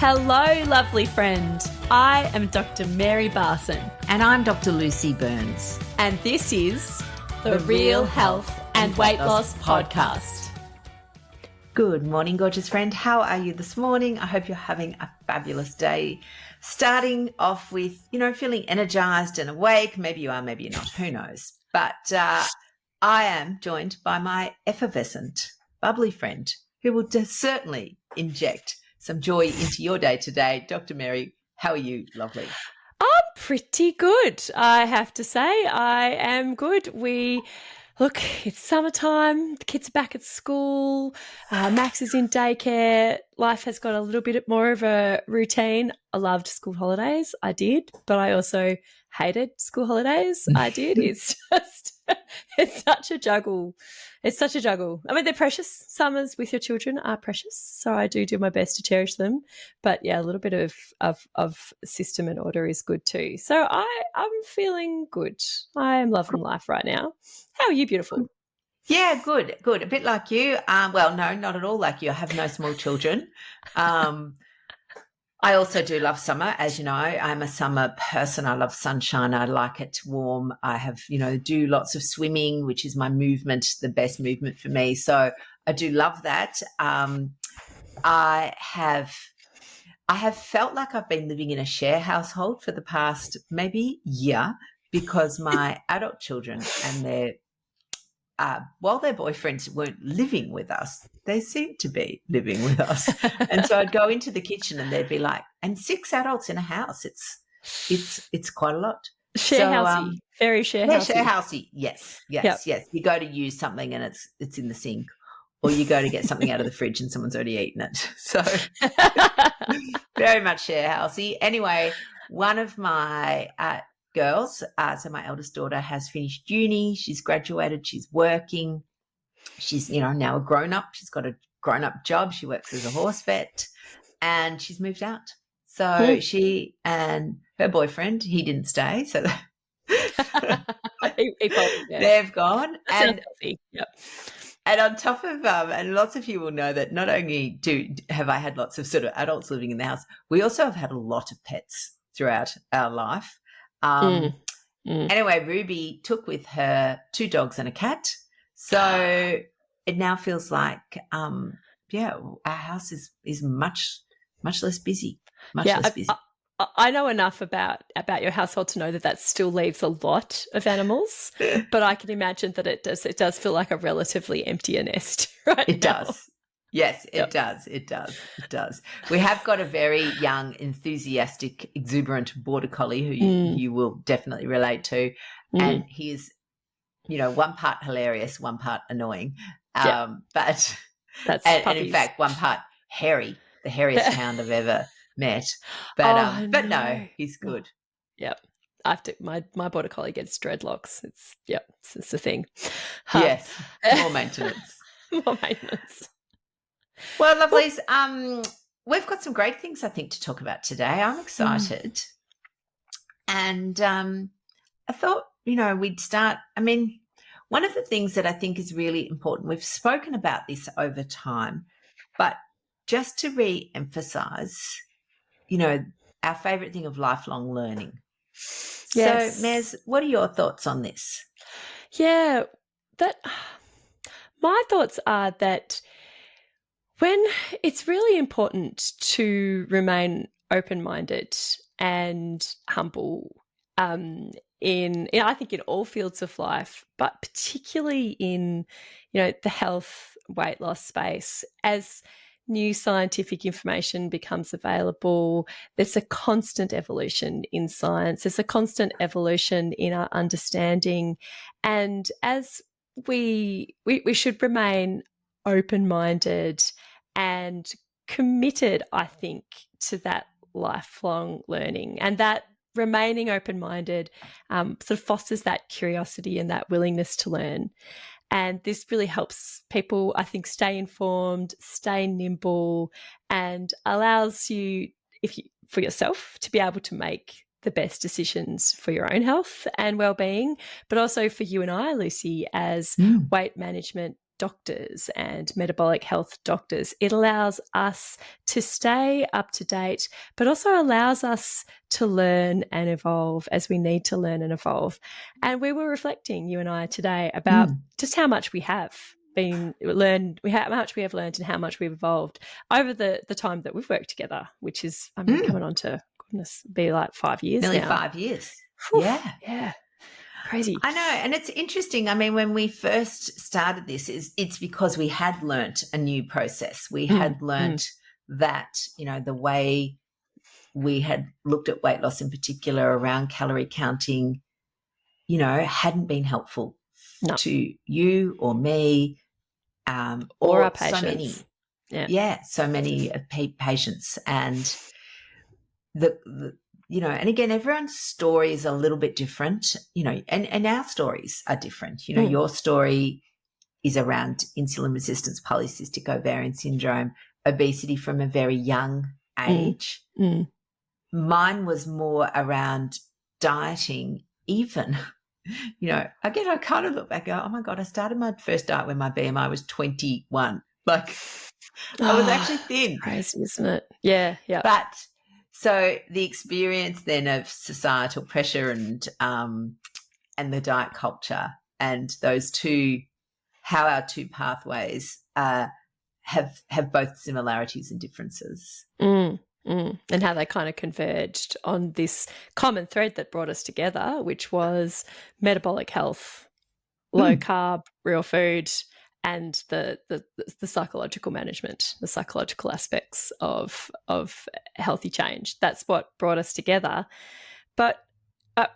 Hello, lovely friend. I am Dr. Mary Barson. And I'm Dr. Lucy Burns. And this is the Real Health and Weight Loss Podcast. Good morning, gorgeous friend. How are you this morning? I hope you're having a fabulous day. Starting off with, feeling energized and awake. Maybe you are, maybe you're not. Who knows? But I am joined by my effervescent, bubbly friend who will certainly inject some joy into your day today. Dr. Mary, how are you, lovely? I'm pretty good, I have to say. I am good. Look, it's summertime. The kids are back at school. Max is in daycare. Life has got a little bit more of a routine. I loved school holidays. I did, but I also hated school holidays. I did. It's such a juggle. It's such a juggle. I mean, they're precious. Summers with your children are precious, so I do my best to cherish them. But yeah, a little bit of system and order is good too. So I'm feeling good. I am loving life right now. How are you, beautiful? Yeah, good. A bit like you. Well, no, not at all like you. I have no small children. I also do love summer. As you know, I'm a summer person. I love sunshine. I like it warm. I have, do lots of swimming, which is my movement, the best movement for me. So I do love that. I have felt like I've been living in a share household for the past maybe year because my adult children and their while their boyfriends weren't living with us, they seemed to be living with us. And so I'd go into the kitchen and they'd be like, and 6 adults in a house, it's quite a lot. Share housey, very share housey. Share housey, yes. You go to use something and it's in the sink, or you go to get something out of the fridge and someone's already eaten it. So very much share housey. Anyway, one of my girls, so my eldest daughter has finished uni, she's graduated, she's working, she's now a grown-up, she's got a grown-up job, she works as a horse vet, and she's moved out. So she and her boyfriend, he didn't stay, so they've gone. And yep. And on top of and lots of you will know that not only have I had lots of sort of adults living in the house, we also have had a lot of pets throughout our life. Anyway, Ruby took with her 2 dogs and a cat. So it now feels like, our house is much less busy, less busy. I know enough about your household to know that still leaves a lot of animals, but I can imagine that it does feel like a relatively emptier nest right now. It does. Yes, it does. It does. We have got a very young, enthusiastic, exuberant border collie who you will definitely relate to. And he is, one part hilarious, one part annoying. But that's and in fact, one part hairy, the hairiest hound I've ever met. But no, he's good. Yep. My border collie gets dreadlocks. It's a thing. Yes, more maintenance. More maintenance. Well, lovelies, we've got some great things, I think, to talk about today. I'm excited. And I thought, we'd start. I mean, one of the things that I think is really important, we've spoken about this over time, but just to re-emphasise, our favourite thing of lifelong learning. Yes. So, Mez, what are your thoughts on this? Yeah, my thoughts are that when it's really important to remain open-minded and humble I think in all fields of life, but particularly in, the health, weight loss space, as new scientific information becomes available, there's a constant evolution in science. There's a constant evolution in our understanding. And as we should remain open-minded and committed, I think, to that lifelong learning, and that remaining open-minded sort of fosters that curiosity and that willingness to learn. And this really helps people, I think, stay informed, stay nimble, and allows you, for yourself, to be able to make the best decisions for your own health and well-being, but also for you and I, Lucy, as weight management doctors and metabolic health doctors. It allows us to stay up to date, but also allows us to learn and evolve as we need to learn and evolve. And we were reflecting, you and I, today about just how much we have learned, how much we have learned and how much we've evolved over the time that we've worked together, which is, I mean, coming on to, goodness, be like 5 years Nearly now. 5 years. Whew, yeah. Yeah. Crazy. I know, and it's interesting. I mean, when we first started this, it's because we had learnt a new process. We had learnt that, you know, the way we had looked at weight loss in particular around calorie counting, you know, hadn't been helpful to you or me, or our patients. So many, so many patients, and the you know, and again, everyone's story is a little bit different, you know, and our stories are different. You know, your story is around insulin resistance, polycystic ovarian syndrome, obesity from a very young age. Mine was more around dieting, even, you know, again, I kind of look back and go, oh my God, I started my first diet when my BMI was 21. Like, I was actually thin. Crazy, isn't it? Yeah. But so the experience then of societal pressure and the diet culture and those two, how our two pathways have both similarities and differences. And how they kind of converged on this common thread that brought us together, which was metabolic health, low carb, real food, and the psychological management, the psychological aspects of healthy change. That's what brought us together. But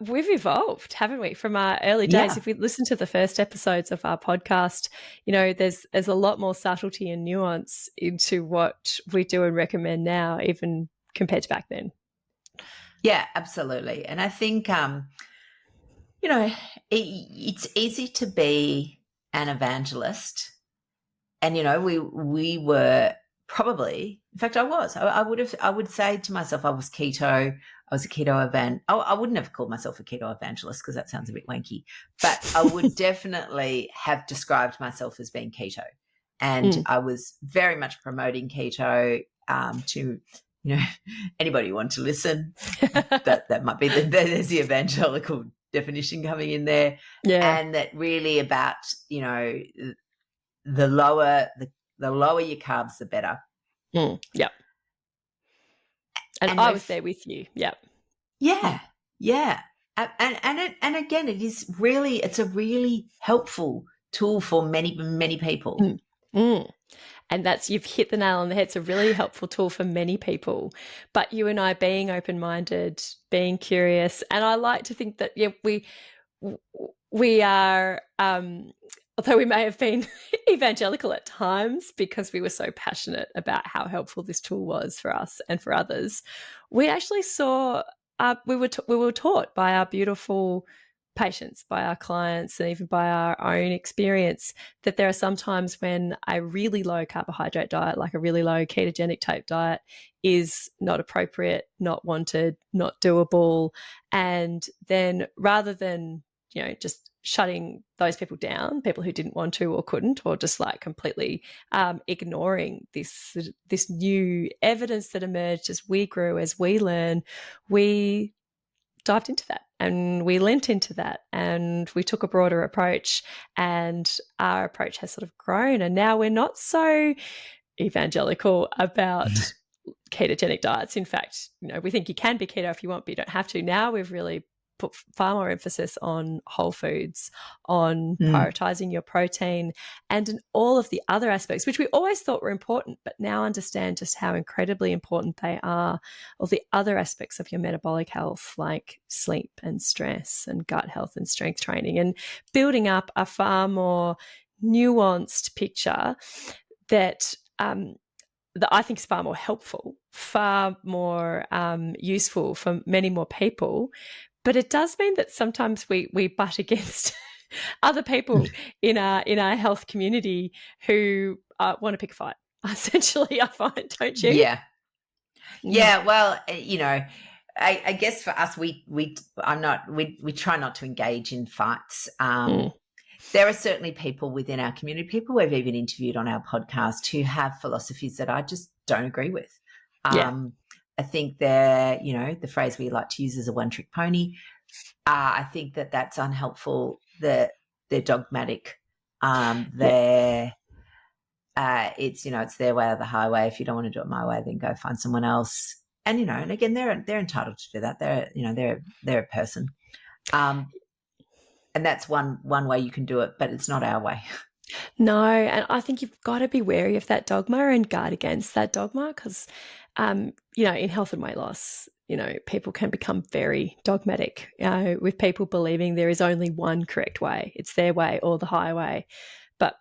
we've evolved, haven't we, from our early days? Yeah. If we listen to the first episodes of our podcast, you know, there's a lot more subtlety and nuance into what we do and recommend now, even compared to back then. Yeah, absolutely. And I think, you know, it's easy to be an evangelist. And, you know, we were probably, in fact, I would say to myself, I was keto. I was a keto I wouldn't have called myself a keto evangelist because that sounds a bit wanky, but I would definitely have described myself as being keto. And I was very much promoting keto to, you know, anybody who wanted to listen. that might be there's the evangelical definition coming in there. Yeah. And that really about, you know, the lower your carbs, the better. Yep. And I was there with you. Yep. Yeah. Yeah. And again, it's a really helpful tool for many people. And you've hit the nail on the head. It's a really helpful tool for many people. But you and I being open-minded, being curious, and I like to think that we are, although we may have been evangelical at times because we were so passionate about how helpful this tool was for us and for others, we actually saw we were taught by our beautiful patients, by our clients, and even by our own experience that there are some times when a really low carbohydrate diet, like a really low ketogenic type diet, is not appropriate, not wanted, not doable. And then rather than, you know, just shutting those people down, people who didn't want to or couldn't, or just like completely ignoring this new evidence that emerged as we grew, as we learn, we dived into that and we leant into that and we took a broader approach, and our approach has sort of grown, and now we're not so evangelical about ketogenic diets. In fact, you know, we think you can be keto if you want, but you don't have to. Now we've really put far more emphasis on whole foods, on prioritizing your protein, and in all of the other aspects, which we always thought were important, but now understand just how incredibly important they are, all the other aspects of your metabolic health, like sleep and stress and gut health and strength training, and building up a far more nuanced picture that I think is far more helpful, far more useful for many more people. But it does mean that sometimes we butt against other people in our health community who want to pick a fight. Essentially, I find, don't you? Yeah. Yeah. Well, you know, I guess for us, we try not to engage in fights. there are certainly people within our community, people we've even interviewed on our podcast, who have philosophies that I just don't agree with. I think they're, the phrase we like to use is a one-trick pony. I think that that's unhelpful. They're dogmatic. It's their way or the highway. If you don't want to do it my way, then go find someone else. And and again, they're entitled to do that. They're a person. And that's one way you can do it, but it's not our way. No, and I think you've got to be wary of that dogma and guard against that dogma because, in health and weight loss, people can become very dogmatic with people believing there is only one correct way. It's their way or the highway. But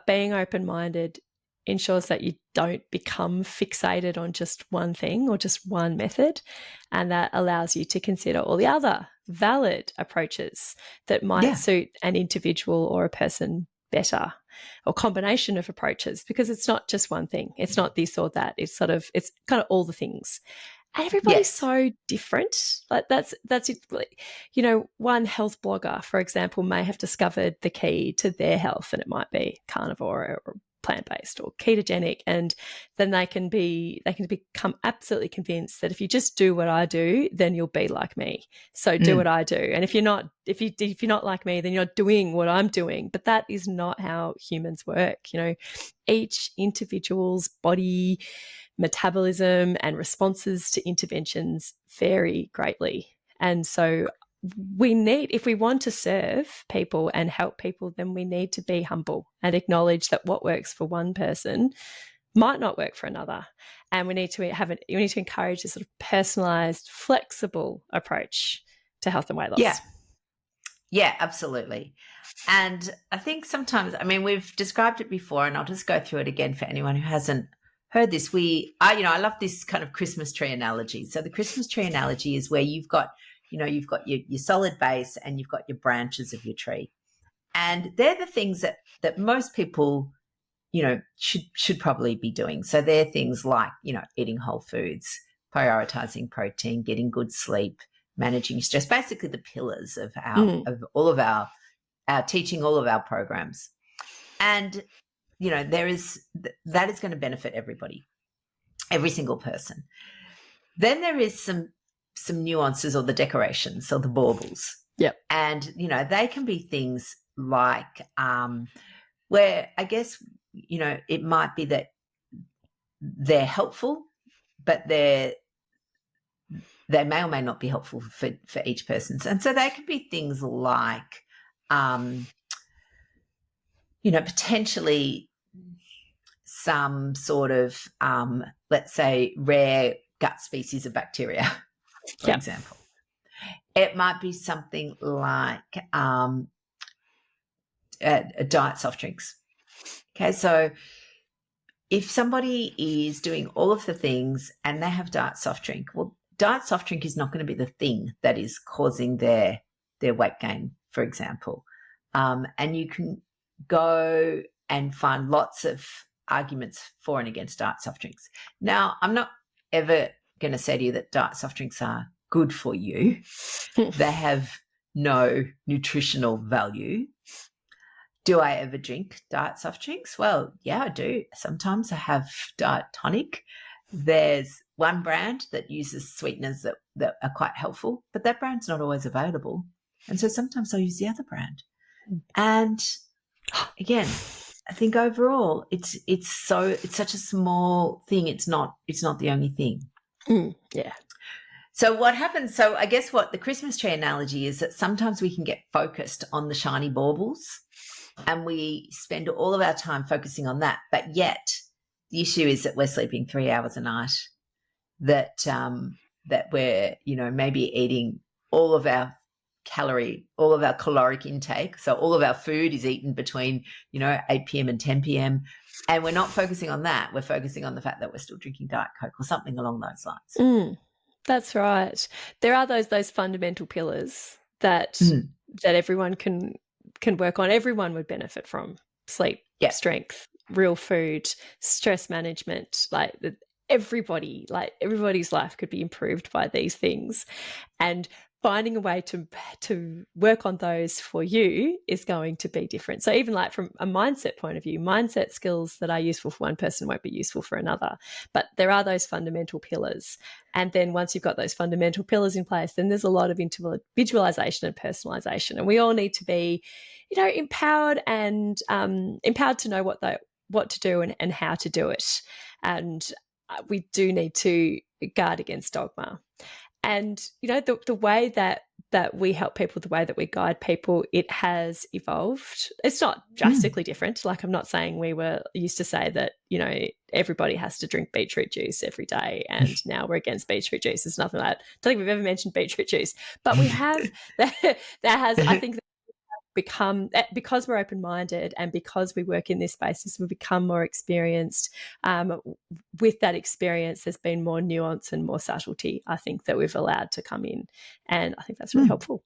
being open-minded ensures that you don't become fixated on just one thing or just one method, and that allows you to consider all the other valid approaches that might suit an individual or a person better, or combination of approaches, because it's not just one thing. It's not this or that. It's kind of all the things. And everybody's so different. Like that's it. One health blogger, for example, may have discovered the key to their health, and it might be carnivore or plant-based or ketogenic, and then they can become absolutely convinced that if you just do what I do, then you'll be like me. So do what I do. And if you're not like me, then you're doing what I'm doing. But that is not how humans work. Each individual's body metabolism and responses to interventions vary greatly. And so if we want to serve people and help people, then we need to be humble and acknowledge that what works for one person might not work for another. And we need to encourage a sort of personalised, flexible approach to health and weight loss. Yeah, absolutely. And I think sometimes, we've described it before, and I'll just go through it again for anyone who hasn't heard this. I love this kind of Christmas tree analogy. So the Christmas tree analogy is where you've got your solid base and you've got your branches of your tree. And they're the things that most people, should probably be doing. So they're things like, eating whole foods, prioritizing protein, getting good sleep, managing stress, basically the pillars of of all of our teaching, all of our programs. And, that is going to benefit everybody, every single person. Then there is some nuances, or the decorations, or the baubles. Yep. And, they can be things like where I guess, it might be that they're helpful, but they may or may not be helpful for each person. And so they could be things like, potentially some sort of, let's say, rare gut species of bacteria, for example. It might be something like diet soft drinks. Okay, so if somebody is doing all of the things and they have diet soft drink, well, diet soft drink is not going to be the thing that is causing their weight gain, for example. And you can go and find lots of arguments for and against diet soft drinks. Now, I'm not ever going to say to you that diet soft drinks are good for you. They have no nutritional value. Do I ever drink diet soft drinks? Well, yeah, I do. Sometimes I have diet tonic. There's one brand that uses sweeteners that are quite helpful, but that brand's not always available. And so sometimes I'll use the other brand. And again, I think overall it's such a small thing. It's not the only thing. Yeah. So what happens? So I guess what the Christmas tree analogy is that sometimes we can get focused on the shiny baubles, and we spend all of our time focusing on that. But yet the issue is that we're sleeping 3 hours a night, that we're, maybe eating all of our caloric intake. So all of our food is eaten between, 8 p.m. and 10 p.m. And we're not focusing on that. We're focusing on the fact that we're still drinking Diet Coke or something along those lines. That's right. There are those fundamental pillars that everyone can work on. Everyone would benefit from: sleep, strength, real food, stress management. Everybody's life could be improved by these things. And finding a way to work on those for you is going to be different. So even like from a mindset point of view, mindset skills that are useful for one person won't be useful for another. But there are those fundamental pillars. And then once you've got those fundamental pillars in place, then there's a lot of individualization and personalization. And we all need to be, empowered and empowered to know what to do and how to do it. And we do need to guard against dogma. And, the way that we help people, the way that we guide people, it has evolved. It's not drastically different. Like, I'm not saying we were used to say that, everybody has to drink beetroot juice every day, and now we're against beetroot juice. There's nothing like that. I don't think we've ever mentioned beetroot juice, but we have. I think, become, because we're open-minded and because we work in this space, we become more experienced. With that experience, there's been more nuance and more subtlety, I think, that we've allowed to come in, and I think that's really helpful.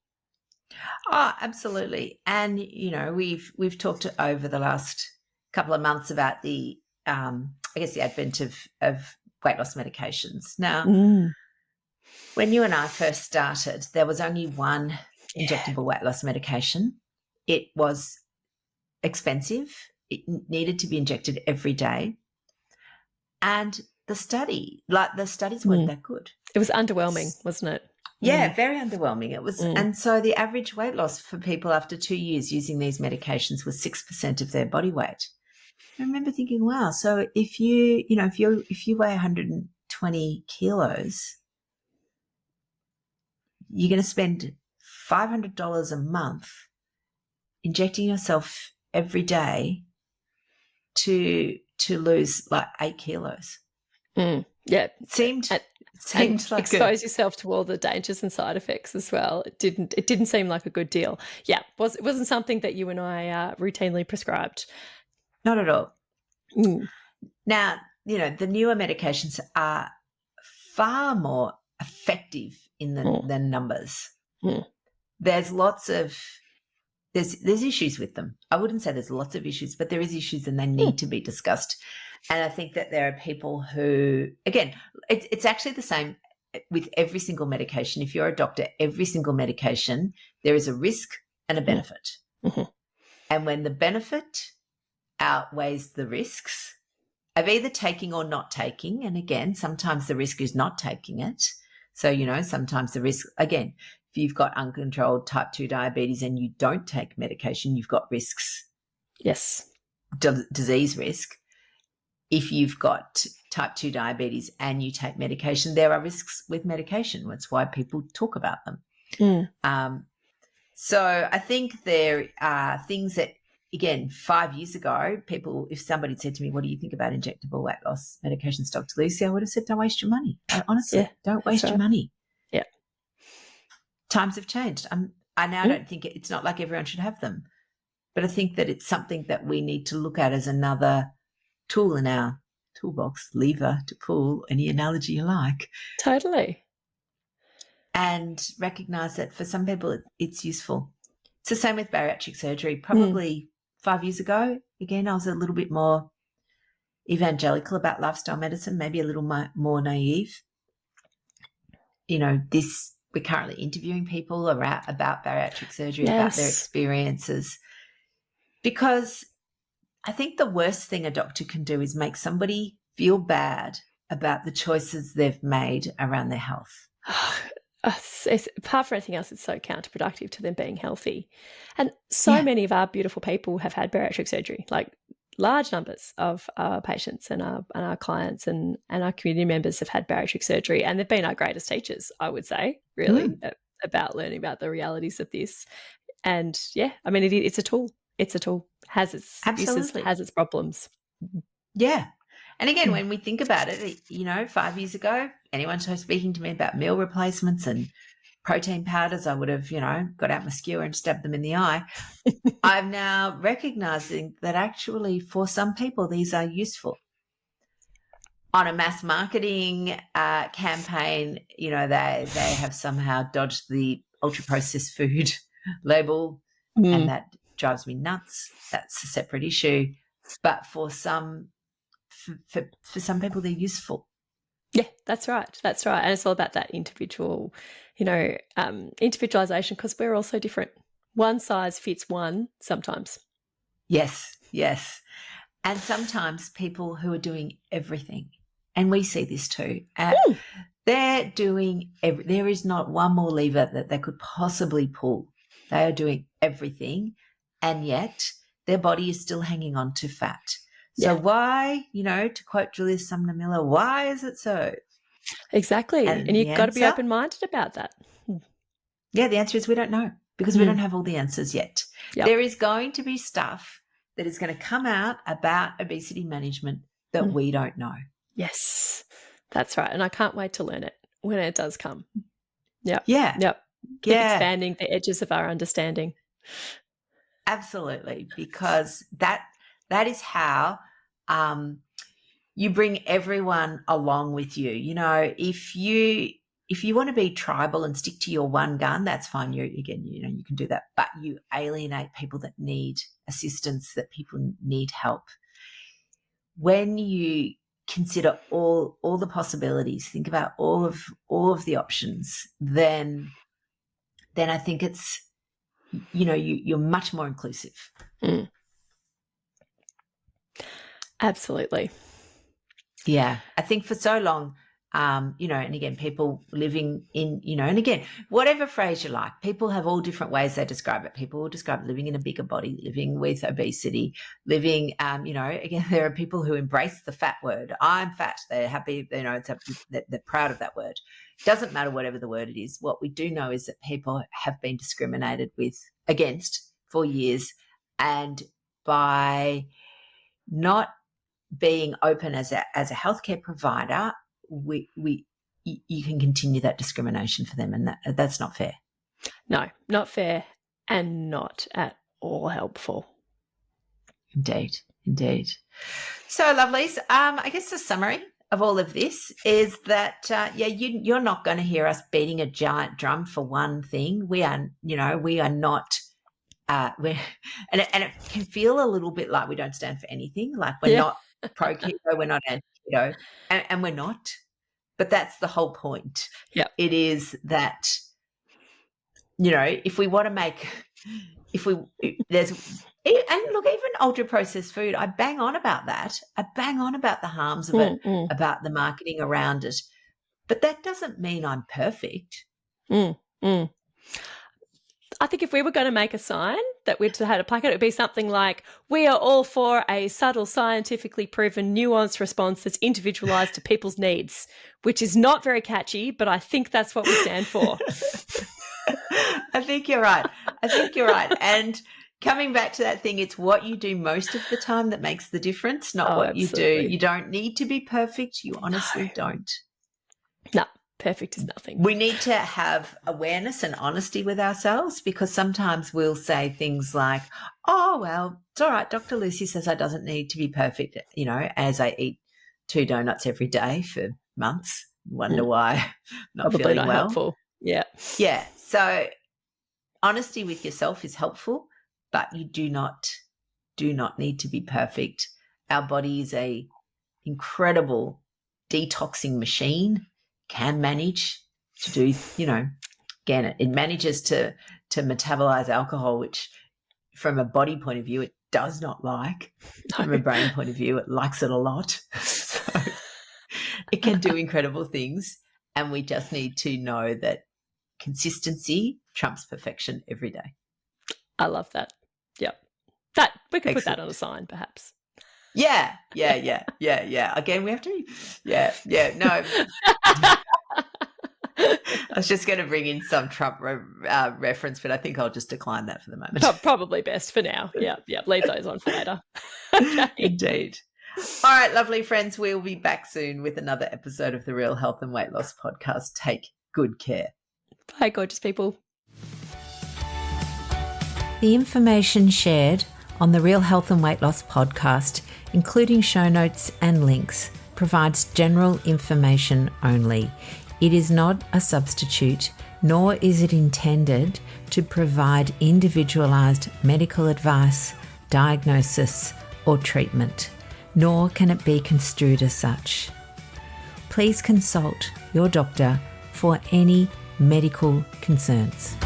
Oh, absolutely. And we've talked over the last couple of months about the the advent of weight loss medications. Now, when you and I first started, there was only one injectable weight loss medication. It was expensive. It needed to be injected every day. And the studies weren't that good. It was underwhelming, wasn't it? Yeah, very underwhelming. It was. And so the average weight loss for people after 2 years using these medications was 6% of their body weight. I remember thinking, wow, so if you weigh 120 kilos, you're going to spend $500 a month injecting yourself every day to lose like 8 kilos. Yeah. It seemed like expose yourself to all the dangers and side effects as well. It didn't seem like a good deal. Yeah. It wasn't something that you and I routinely prescribed. Not at all. Now, the newer medications are far more effective in the numbers. There's lots of there's issues with them. I wouldn't say there's lots of issues, but there is issues and they need to be discussed. And I think that there are people who, again, it's actually the same with every single medication. If you're a doctor, every single medication, there is a risk and a benefit. And when the benefit outweighs the risks of either taking or not taking, and again, sometimes the risk is not taking it. So, sometimes the risk, again, if you've got uncontrolled type 2 diabetes and you don't take medication, you've got risks. Yes. Disease risk. If you've got type 2 diabetes and you take medication, there are risks with medication. That's why people talk about them. So I think there are things that, again, 5 years ago, if somebody said to me, what do you think about injectable weight loss medications, Dr. Lucy, I would have said, don't waste your money. Honestly, don't waste your money. Yeah. Times have changed. I now don't think it's not like everyone should have them, but I think that it's something that we need to look at as another tool in our toolbox, lever to pull, any analogy you like. Totally. And recognise that for some people it's useful. It's the same with bariatric surgery. Probably 5 years ago, again, I was a little bit more evangelical about lifestyle medicine, maybe a little more naive. We're currently interviewing people about bariatric surgery, about their experiences, because I think the worst thing a doctor can do is make somebody feel bad about the choices they've made around their health. Apart from anything else, it's so counterproductive to them being healthy. And so many of our beautiful people have had bariatric surgery, like large numbers of our patients and our clients and our community members have had bariatric surgery, and they've been our greatest teachers, I would say, really, about learning about the realities of this. And it's a tool. It's a tool. Has its uses, has its problems. Yeah. And again, when we think about it, 5 years ago, anyone started speaking to me about meal replacements and protein powders, I would have, got out my skewer and stabbed them in the eye. I'm now recognizing that actually for some people, these are useful. On a mass marketing campaign, they have somehow dodged the ultra-processed food label, and that drives me nuts. That's a separate issue. But for some people, they're useful. Yeah, that's right. That's right. And it's all about that individual, individualization, because we're all so different. One size fits one sometimes. Yes, yes. And sometimes people who are doing everything, and we see this too, they're doing there is not one more lever that they could possibly pull. They are doing everything, and yet their body is still hanging on to fat. So why, to quote Julia Sumner Miller, why is it so? Exactly. And you've got to be open-minded about that. Yeah, the answer is we don't know, because we don't have all the answers yet. Yep. There is going to be stuff that is going to come out about obesity management that we don't know. Yes, that's right. And I can't wait to learn it when it does come. Yep. Yeah. Yep. Keep expanding the edges of our understanding. Absolutely, because that is how you bring everyone along with you. If you want to be tribal and stick to your one gun, that's fine. You can do that, but you alienate people that need assistance, that people need help. When you consider all the possibilities, think about all of the options, then I think it's, you're much more inclusive. Absolutely. Yeah. I think for so long, and again, people living in, and again, whatever phrase you like, people have all different ways they describe it. People will describe living in a bigger body, living with obesity, living, again, there are people who embrace the fat word. I'm fat. They're happy, they're proud of that word. Doesn't matter whatever the word it is. What we do know is that people have been discriminated against for years, and by not being open as a healthcare provider, you can continue that discrimination for them, and that's not fair. No, not fair, and not at all helpful. Indeed. So, lovelies, I guess the summary of all of this is that you're not going to hear us beating a giant drum for one thing. We are not. And it can feel a little bit like we don't stand for anything. Like we're not pro keto, we're not anti keto, and we're not. But that's the whole point. Yeah, it is that if we want to make, and look, even ultra processed food, I bang on about that. I bang on about the harms of it, about the marketing around it. But that doesn't mean I'm perfect. I think if we were going to make a sign that we'd had a placard, it would be something like, we are all for a subtle, scientifically proven, nuanced response that's individualised to people's needs, which is not very catchy, but I think that's what we stand for. I think you're right. And coming back to that thing, it's what you do most of the time that makes the difference, not what absolutely. You do. You don't need to be perfect. You honestly don't. No. Perfect is nothing. We need to have awareness and honesty with ourselves, because sometimes we'll say things like, oh, well, it's all right. Dr. Lucy says I doesn't need to be perfect, as I eat 2 donuts every day for months. Wonder why I'm not Probably feeling not well. Helpful. Yeah. Yeah. So honesty with yourself is helpful, but you do not need to be perfect. Our body is a incredible detoxing machine. Can manage to do, again, it manages to metabolize alcohol, which from a body point of view, it does not like. No. From a brain point of view, it likes it a lot. So it can do incredible things. And we just need to know that consistency trumps perfection every day. I love that. Yep. That we could put that on a sign, perhaps. Yeah. Again, we have to. Yeah. No. I was just going to bring in some Trump reference, but I think I'll just decline that for the moment. Probably best for now. Yeah. Leave those on for later. Okay. Indeed. All right, lovely friends. We'll be back soon with another episode of the Real Health and Weight Loss Podcast. Take good care. Bye, gorgeous people. The information shared on the Real Health and Weight Loss Podcast, including show notes and links, provides general information only. It is not a substitute, nor is it intended to provide individualised medical advice, diagnosis, or treatment, nor can it be construed as such. please consult your doctor for any medical concerns.